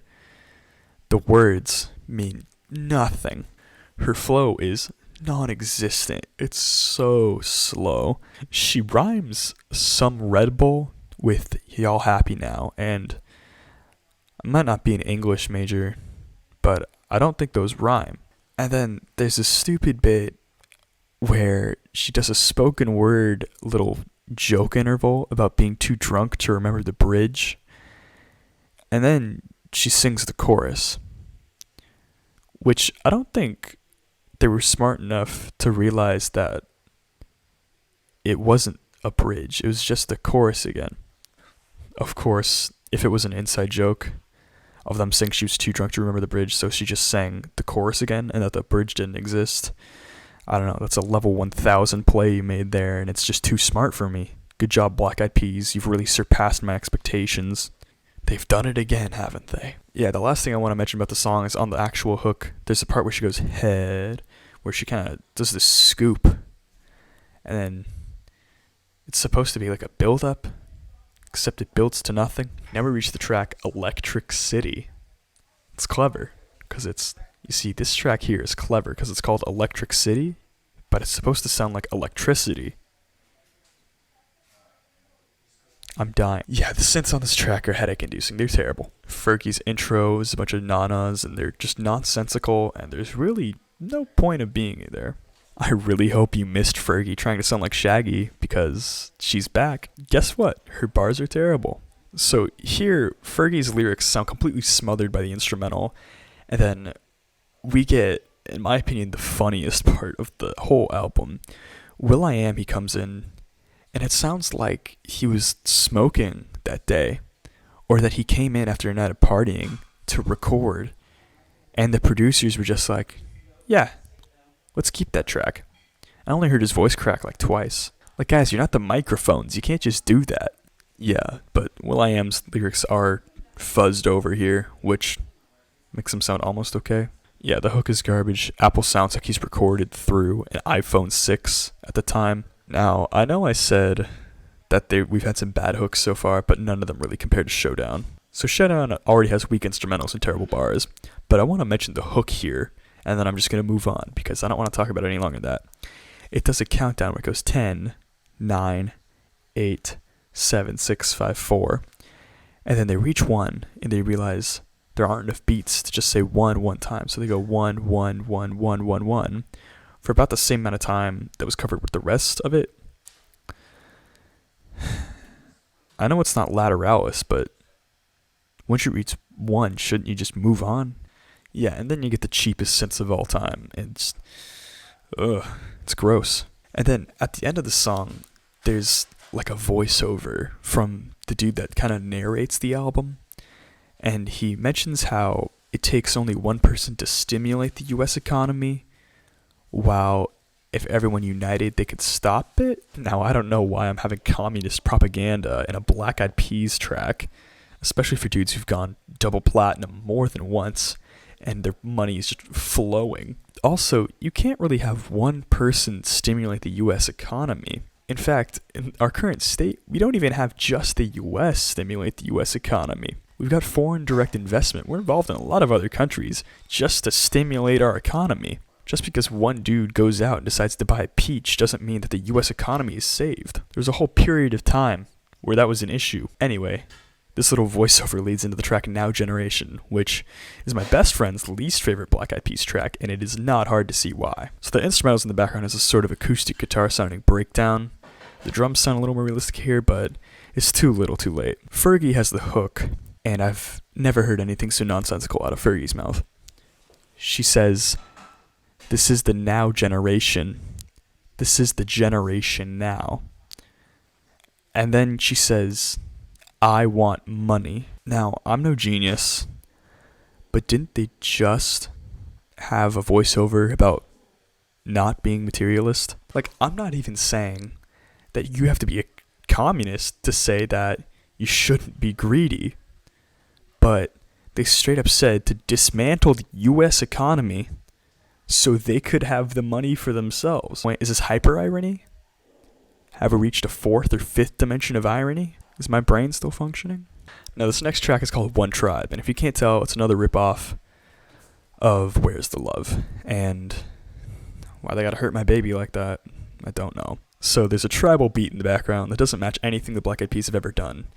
The words mean nothing. Her flow is non-existent. It's so slow. She rhymes some Red Bull with y'all happy now, and I might not be an English major, but I don't think those rhyme. And then there's this stupid bit where she does a spoken word little joke interval about being too drunk to remember the bridge. And then she sings the chorus, which I don't think they were smart enough to realize that it wasn't a bridge. It was just the chorus again. Of course, if it was an inside joke of them saying she was too drunk to remember the bridge, so she just sang the chorus again and that the bridge didn't exist. I don't know, that's a level 1000 play you made there, and it's just too smart for me. Good job, Black Eyed Peas. You've really surpassed my expectations. They've done it again, haven't they? Yeah, the last thing I want to mention about the song is on the actual hook, there's a part where she goes head, where she kind of does this scoop, and then it's supposed to be like a build-up, except it builds to nothing. Now we reach the track Electric City. It's clever, because you see, this track here is clever because it's called Electric City, but it's supposed to sound like electricity. I'm dying. Yeah, the synths on this track are headache-inducing. They're terrible. Fergie's intro is a bunch of nanas, and they're just nonsensical, and there's really no point of being there. I really hope you missed Fergie trying to sound like Shaggy, because she's back. Guess what? Her bars are terrible. So here, Fergie's lyrics sound completely smothered by the instrumental, and then we get, in my opinion, the funniest part of the whole album. will.i.am, he comes in, and it sounds like he was smoking that day, or that he came in after a night of partying to record, and the producers were just like, yeah, let's keep that track. I only heard his voice crack like twice. Like, guys, you're not the microphones. You can't just do that. Yeah, but will.i.am's lyrics are fuzzed over here, which makes him sound almost okay. Yeah, the hook is garbage. Apple sounds like he's recorded through an iPhone 6 at the time. Now, I know I said that we've had some bad hooks so far, but none of them really compared to Showdown. So Showdown already has weak instrumentals and terrible bars, but I want to mention the hook here, and then I'm just going to move on, because I don't want to talk about it any longer than that. It does a countdown where it goes 10, 9, 8, 7, 6, 5, 4, and then they reach 1, and they realize there aren't enough beats to just say 1 one time, so they go 1, 1, 1, 1, 1, 1, for about the same amount of time that was covered with the rest of it. I know it's not lateralis, but once you reach 1, shouldn't you just move on? Yeah, and then you get the cheapest synths of all time. It's gross. And then at the end of the song, there's like a voiceover from the dude that kind of narrates the album, and he mentions how it takes only one person to stimulate the U.S. economy, while if everyone united, they could stop it. Now, I don't know why I'm having communist propaganda in a Black Eyed Peas track, especially for dudes who've gone double platinum more than once, and their money is just flowing. Also, you can't really have one person stimulate the U.S. economy. In fact, in our current state, we don't even have just the U.S. stimulate the U.S. economy. We've got foreign direct investment. We're involved in a lot of other countries just to stimulate our economy. Just because one dude goes out and decides to buy a peach doesn't mean that the US economy is saved. There was a whole period of time where that was an issue. Anyway, this little voiceover leads into the track Now Generation, which is my best friend's least favorite Black Eyed Peas track, and it is not hard to see why. So the instrumentals in the background is a sort of acoustic guitar sounding breakdown. The drums sound a little more realistic here, but it's too little too late. Fergie has the hook, and I've never heard anything so nonsensical out of Fergie's mouth. She says, "This is the now generation. This is the generation now." And then she says, "I want money." Now, I'm no genius, but didn't they just have a voiceover about not being materialist? Like, I'm not even saying that you have to be a communist to say that you shouldn't be greedy, but they straight up said to dismantle the US economy so they could have the money for themselves. Wait, is this hyper irony? Have we reached a fourth or fifth dimension of irony? Is my brain still functioning? Now, this next track is called One Tribe, and if you can't tell, it's another ripoff of Where's the Love? And why they gotta hurt my baby like that, I don't know. So there's a tribal beat in the background that doesn't match anything the Black Eyed Peas have ever done,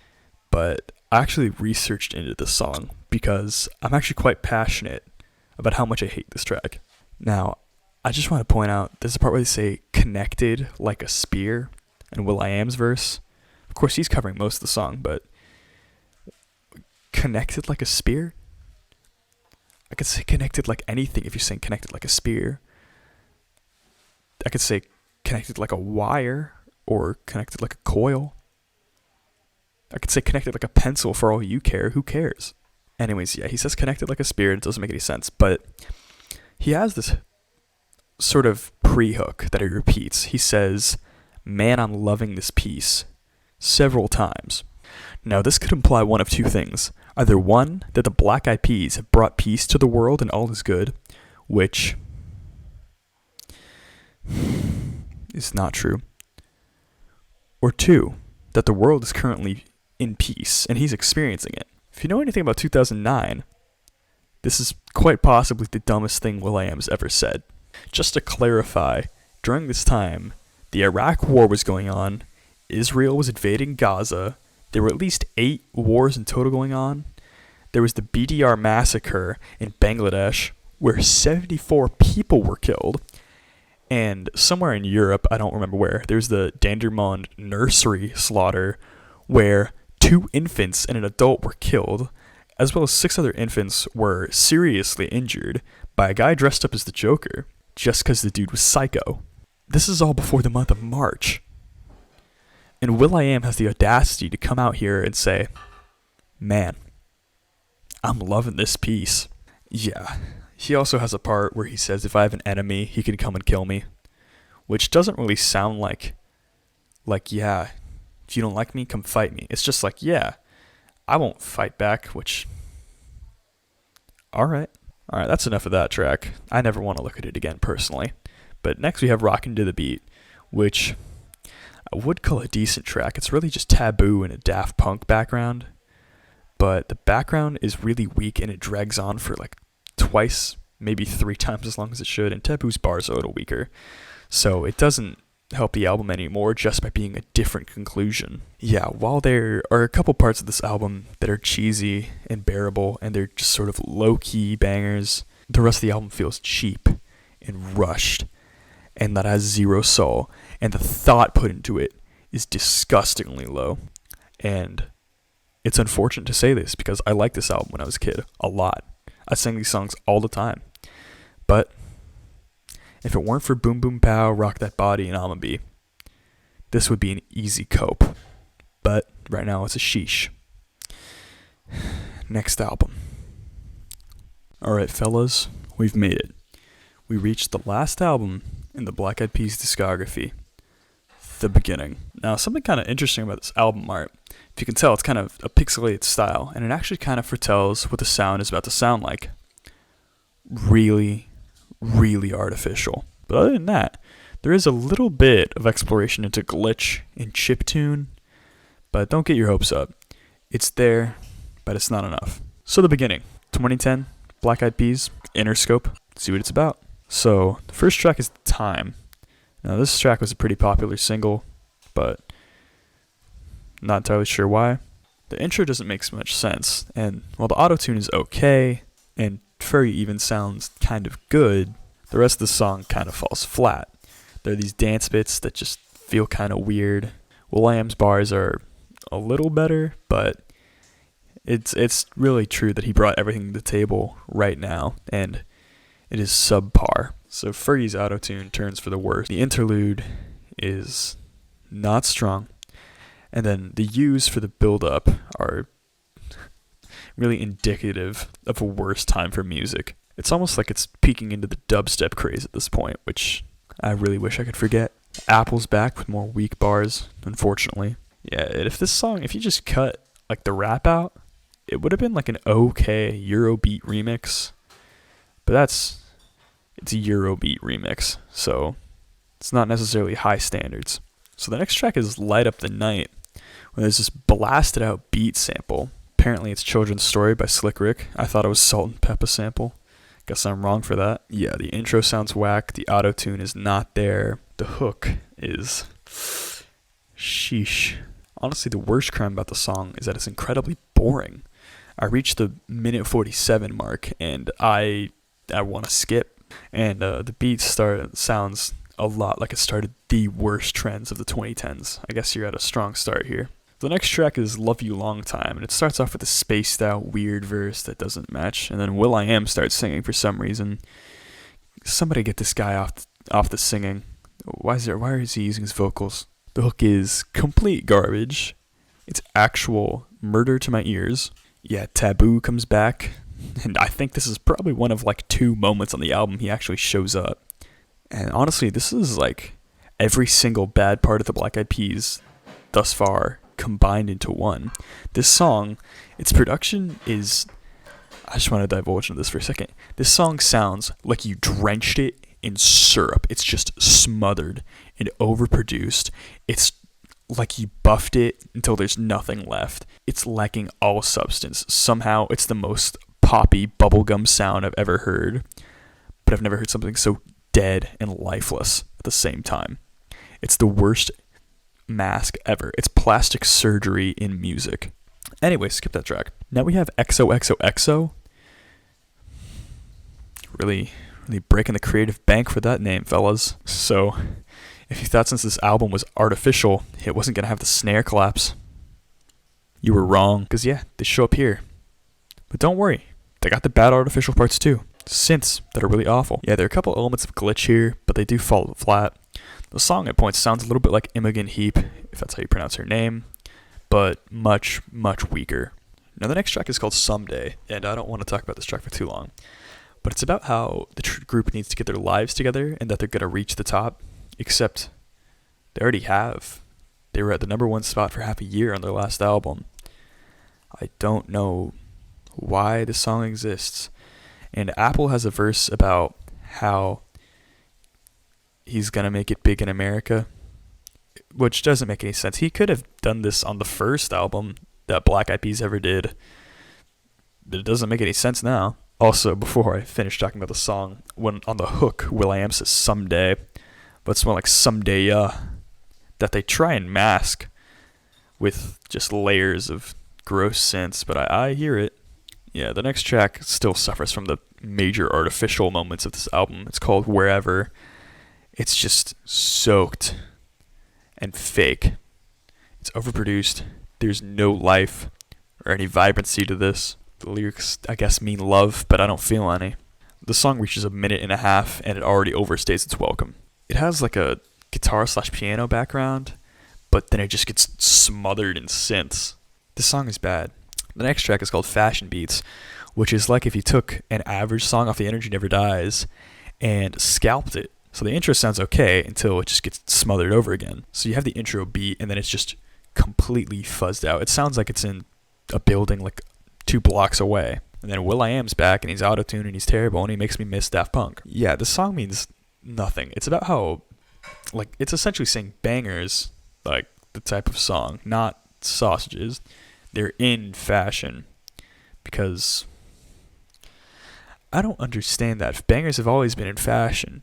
but I actually researched into this song because I'm actually quite passionate about how much I hate this track. Now, I just want to point out, there's a part where they say connected like a spear in will.i.am's verse. Of course, he's covering most of the song, but connected like a spear? I could say connected like anything if you're saying connected like a spear. I could say connected like a wire or connected like a coil. I could say connected like a pencil for all you care. Who cares? Anyways, yeah, he says connected like a spear. It doesn't make any sense, but he has this sort of pre-hook that he repeats. He says, "Man, I'm loving this piece," several times. Now, this could imply one of two things. Either one, that the Black Eyed Peas have brought peace to the world and all is good, which is not true. Or two, that the world is currently in peace and he's experiencing it. If you know anything about 2009, this is quite possibly the dumbest thing will.i.am has ever said. Just to clarify, during this time, the Iraq War was going on, Israel was invading Gaza, there were at least 8 wars in total going on, there was the BDR massacre in Bangladesh, where 74 people were killed, and somewhere in Europe, I don't remember where, there's the Dendermonde nursery slaughter, where 2 infants and an adult were killed, as well as 6 other infants were seriously injured by a guy dressed up as the Joker, just because the dude was psycho. This is all before the month of March. And will.i.am has the audacity to come out here and say, "Man, I'm loving this piece." Yeah. He also has a part where he says if I have an enemy, he can come and kill me. Which doesn't really sound like, yeah, if you don't like me, come fight me. It's just like, yeah, I won't fight back, which, alright, that's enough of that track. I never want to look at it again, personally. But next we have Rockin' to the Beat, which I would call a decent track. It's really just Taboo and a Daft Punk background. But the background is really weak and it drags on for like twice, maybe 3 times as long as it should. And Taboo's bars are a little weaker. So it doesn't help the album anymore just by being a different conclusion. Yeah, while there are a couple parts of this album that are cheesy and bearable and they're just sort of low-key bangers, the rest of the album feels cheap and rushed and that has zero soul, and the thought put into it is disgustingly low. And it's unfortunate to say this because I liked this album when I was a kid a lot. I sang these songs all the time. But if it weren't for Boom Boom Pow, Rock That Body, and I'ma Be, this would be an easy cope. But right now it's a sheesh. Next album. Alright, fellas, we've made it. We reached the last album in the Black Eyed Peas discography, The Beginning. Now, something kind of interesting about this album art, if you can tell, it's kind of a pixelated style, and it actually kind of foretells what the sound is about to sound like. Really, really artificial. But other than that, there is a little bit of exploration into glitch and chiptune, but don't get your hopes up. It's there, but it's not enough. So The Beginning, 2010, Black Eyed Peas, Interscope, see what it's about. So the first track is Time. Now this track was a pretty popular single, but not entirely sure why. The intro doesn't make much sense, and while the auto-tune is okay, and Fergie even sounds kind of good, the rest of the song kind of falls flat. There are these dance bits that just feel kind of weird. will.i.am's bars are a little better, but it's really true that he brought everything to the table right now, and it is subpar. So Fergie's auto-tune turns for the worst. The interlude is not strong, and then the U's for the build-up are really indicative of a worse time for music. It's almost like it's peeking into the dubstep craze at this point, which I really wish I could forget. Apple's back with more weak bars, unfortunately. Yeah, if you just cut like the rap out, it would have been like an okay Eurobeat remix. But it's a Eurobeat remix, so it's not necessarily high standards. So the next track is Light Up the Night, where there's this blasted out beat sample. Apparently it's Children's Story by Slick Rick. I thought it was Salt and Peppa sample. Guess I'm wrong for that. Yeah, the intro sounds whack. The auto-tune is not there. The hook is sheesh. Honestly, the worst crime about the song is that it's incredibly boring. I reached the minute 47 mark, and I want to skip. And the beat sounds a lot like it started the worst trends of the 2010s. I guess you're at a strong start here. The next track is Love You Long Time, and it starts off with a spaced out weird verse that doesn't match, and then will.i.am starts singing for some reason. Somebody get this guy off the singing. Why is he using his vocals? The hook is complete garbage. It's actual murder to my ears. Yeah, Taboo comes back, and I think this is probably one of like 2 moments on the album he actually shows up. And honestly, this is like every single bad part of the Black Eyed Peas thus far combined into one. This song, its production is... I just want to divulge into this for a second. This song sounds like you drenched it in syrup. It's just smothered and overproduced. It's like you buffed it until there's nothing left. It's lacking all substance. Somehow it's the most poppy bubblegum sound I've ever heard, but I've never heard something so dead and lifeless at the same time. It's the worst mask ever. It's plastic surgery in music. Anyway, skip that track. Now we have XOXOXO. Really breaking the creative bank for that name, fellas. So, if you thought since this album was artificial, it wasn't gonna have the snare collapse, you were wrong. Because yeah, they show up here. But don't worry, they got the bad artificial parts too. Synths that are really awful. Yeah, there are a couple elements of glitch here, but they do fall flat. The song at points sounds a little bit like Imogen Heap, if that's how you pronounce her name, but much, much weaker. Now the next track is called Someday, and I don't want to talk about this track for too long, but it's about how the group needs to get their lives together and that they're going to reach the top, except they already have. They were at the #1 spot for half a year on their last album. I don't know why this song exists. And Apple has a verse about how he's going to make it big in America, which doesn't make any sense. He could have done this on the first album that Black Eyed Peas ever did, but it doesn't make any sense now. Also, before I finish talking about the song, when on the hook, will.i.am says someday, but it's more like someday, that they try and mask with just layers of gross synths, but I hear it. Yeah, the next track still suffers from the major artificial moments of this album. It's called Wherever. It's just soaked and fake. It's overproduced. There's no life or any vibrancy to this. The lyrics, I guess, mean love, but I don't feel any. The song reaches a minute and a half, and it already overstays its welcome. It has like a guitar/piano background, but then it just gets smothered in synths. This song is bad. The next track is called Fashion Beats, which is like if you took an average song off the Energy Never Dies and scalped it. So the intro sounds okay until it just gets smothered over again. So you have the intro beat, and then it's just completely fuzzed out. It sounds like it's in a building like 2 blocks away. And then will.i.am's back, and he's auto-tuned, and he's terrible, and he makes me miss Daft Punk. Yeah, the song means nothing. It's about how, like, it's essentially saying bangers, like the type of song, not sausages. They're in fashion because I don't understand that. Bangers have always been in fashion.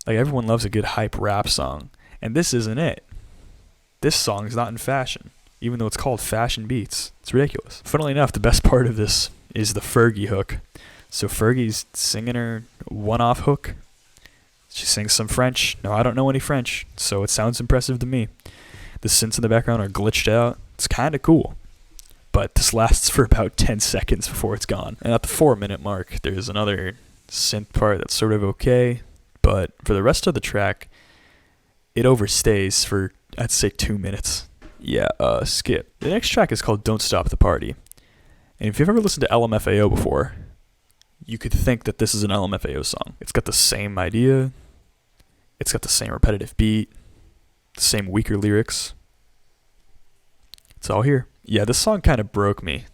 Like, everyone loves a good hype rap song, and this isn't it. This song is not in fashion, even though it's called Fashion Beats. It's ridiculous. Funnily enough, the best part of this is the Fergie hook. So Fergie's singing her one-off hook. She sings some French. No, I don't know any French, so it sounds impressive to me. The synths in the background are glitched out. It's kind of cool. But this lasts for about 10 seconds before it's gone. And at the 4-minute mark, there's another synth part that's sort of okay. But for the rest of the track, it overstays for, I'd say, 2 minutes. Yeah, skip. The next track is called Don't Stop the Party. And if you've ever listened to LMFAO before, you could think that this is an LMFAO song. It's got the same idea. It's got the same repetitive beat. The same weaker lyrics. It's all here. Yeah, this song kind of broke me.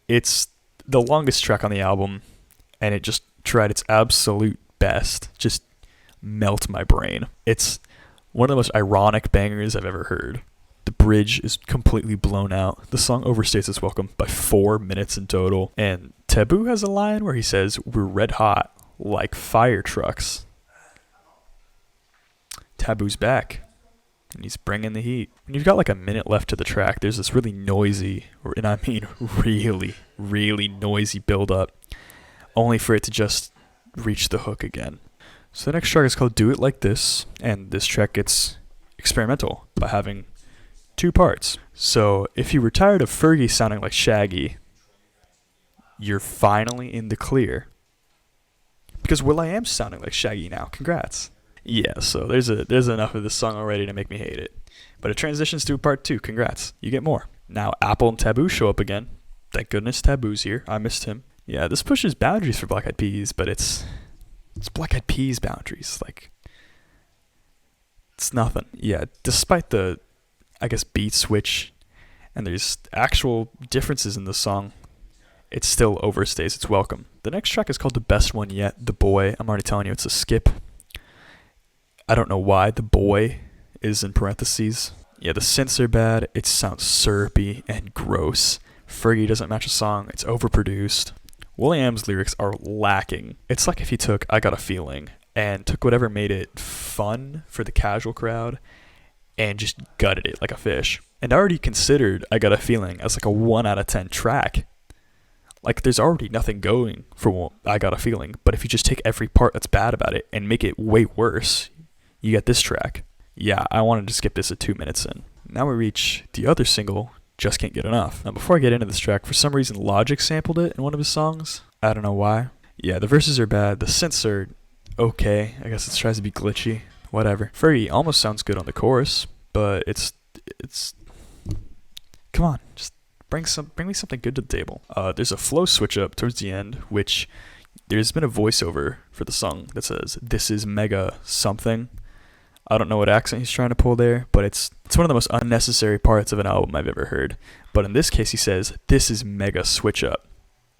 It's the longest track on the album, and it just tried its absolute best. Just melt my brain. It's one of the most ironic bangers I've ever heard. The bridge is completely blown out. The song overstays its welcome by 4 minutes in total. And Taboo has a line where he says, "We're red hot, like fire trucks." Taboo's back, and he's bringing the heat. When you've got like a minute left to the track, there's this really noisy, and I mean really, really noisy build-up, only for it to just reach the hook again. So the next track is called Do It Like This, and this track gets experimental by having 2 parts. So if you were tired of Fergie sounding like Shaggy, you're finally in the clear. Because will.i.am's sounding like Shaggy now. Congrats. Yeah, so there's enough of this song already to make me hate it. But it transitions to part 2. Congrats. You get more. Now Apple and Taboo show up again. Thank goodness Taboo's here. I missed him. Yeah, this pushes boundaries for Black Eyed Peas, but it's Black Eyed Peas boundaries. Like, it's nothing. Yeah, despite the, I guess, beat switch, and there's actual differences in the song, it still overstays its welcome. The next track is called The Best One Yet, The Boy. I'm already telling you, it's a skip. I don't know why The Boy is in parentheses. Yeah, the synths are bad. It sounds syrupy and gross. Fergie doesn't match the song. It's overproduced. will.i.am's lyrics are lacking. It's like if you took I Got a Feeling and took whatever made it fun for the casual crowd and just gutted it like a fish. And I already considered I Got a Feeling as like a 1 out of 10 track. Like, there's already nothing going for I Got a Feeling, but if you just take every part that's bad about it and make it way worse, you get this track. Yeah, I wanted to skip this at 2 minutes in. Now we reach the other single, Just Can't Get Enough. Now before I get into this track, for some reason Logic sampled it in one of his songs. I don't know why. Yeah, the verses are bad, the synths are okay. I guess it tries to be glitchy. Whatever. Fergie almost sounds good on the chorus, but it's come on, just bring me something good to the table. There's a flow switch up towards the end, which there's been a voiceover for the song that says, "This is mega something." I don't know what accent he's trying to pull there, but it's one of the most unnecessary parts of an album I've ever heard. But in this case, he says, "This is mega switch up,"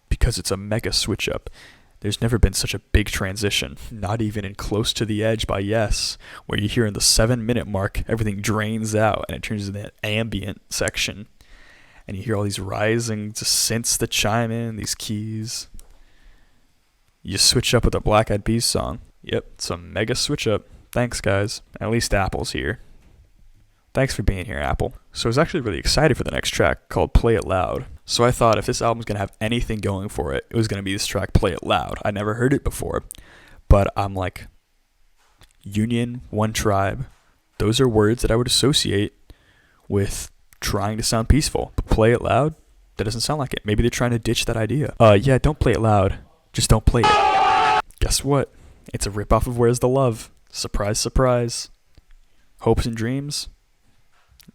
because it's a mega switch up. There's never been such a big transition, not even in Close to the Edge by Yes, where you hear in the 7-minute mark, everything drains out and it turns into that ambient section. And you hear all these rising synths that chime in, these keys. You switch up with a Black Eyed Peas song. Yep, it's a mega switch up. Thanks, guys. At least Apple's here. Thanks for being here, Apple. So I was actually really excited for the next track called Play It Loud. So I thought if this album's going to have anything going for it, it was going to be this track, Play It Loud. I never heard it before, but I'm like, Union, One Tribe, those are words that I would associate with trying to sound peaceful. But Play It Loud, that doesn't sound like it. Maybe they're trying to ditch that idea. Yeah, don't play it loud. Just don't play it. Guess what? It's a ripoff of Where's the Love? Surprise, surprise. Hopes and dreams?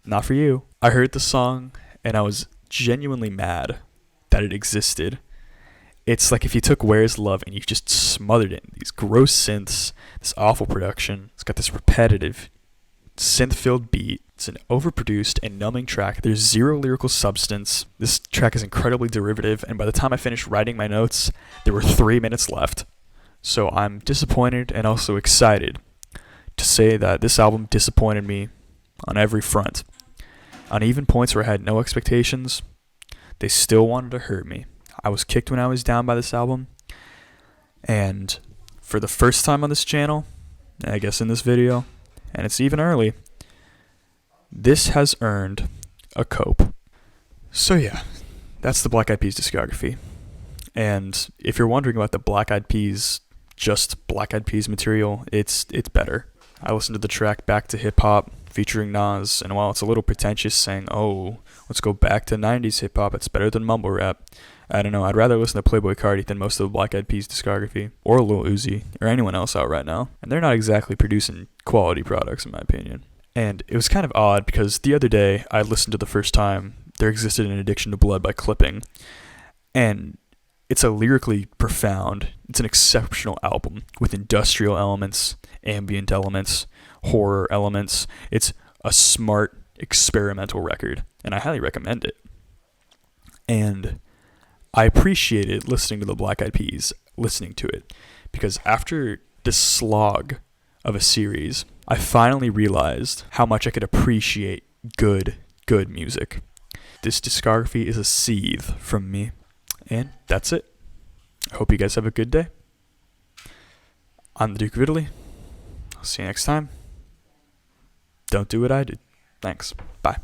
Not for you. I heard the song and I was genuinely mad that it existed. It's like if you took Where's Love and you just smothered it in these gross synths, this awful production. It's got this repetitive, synth-filled beat. It's an overproduced and numbing track. There's zero lyrical substance. This track is incredibly derivative, and by the time I finished writing my notes, there were 3 minutes left. So I'm disappointed and also excited to say that this album disappointed me on every front. On even points where I had no expectations, they still wanted to hurt me. I was kicked when I was down by this album, And for the first time on this channel, I guess in this video, and it's even early, this has earned a cope. So yeah, that's the Black Eyed Peas discography. And if you're wondering about the Black Eyed Peas, just Black Eyed Peas material, it's better. I listened to the track Back to Hip Hop featuring Nas, and while it's a little pretentious saying, oh, let's go back to 90s hip hop, it's better than mumble rap, I don't know, I'd rather listen to Playboi Carti than most of the Black Eyed Peas discography, or Lil Uzi, or anyone else out right now. And they're not exactly producing quality products in my opinion. And it was kind of odd because the other day I listened to the first time There Existed an Addiction to Blood by Clipping, and it's a lyrically profound, it's an exceptional album with industrial elements, ambient elements, horror elements. It's a smart, experimental record, and I highly recommend it. And I appreciated listening to the Black Eyed Peas, listening to it, because after this slog of a series, I finally realized how much I could appreciate good music. This discography is a seethe from me. And that's it. I hope you guys have a good day. I'm the Duke of Italy. I'll see you next time. Don't do what I did. Thanks. Bye.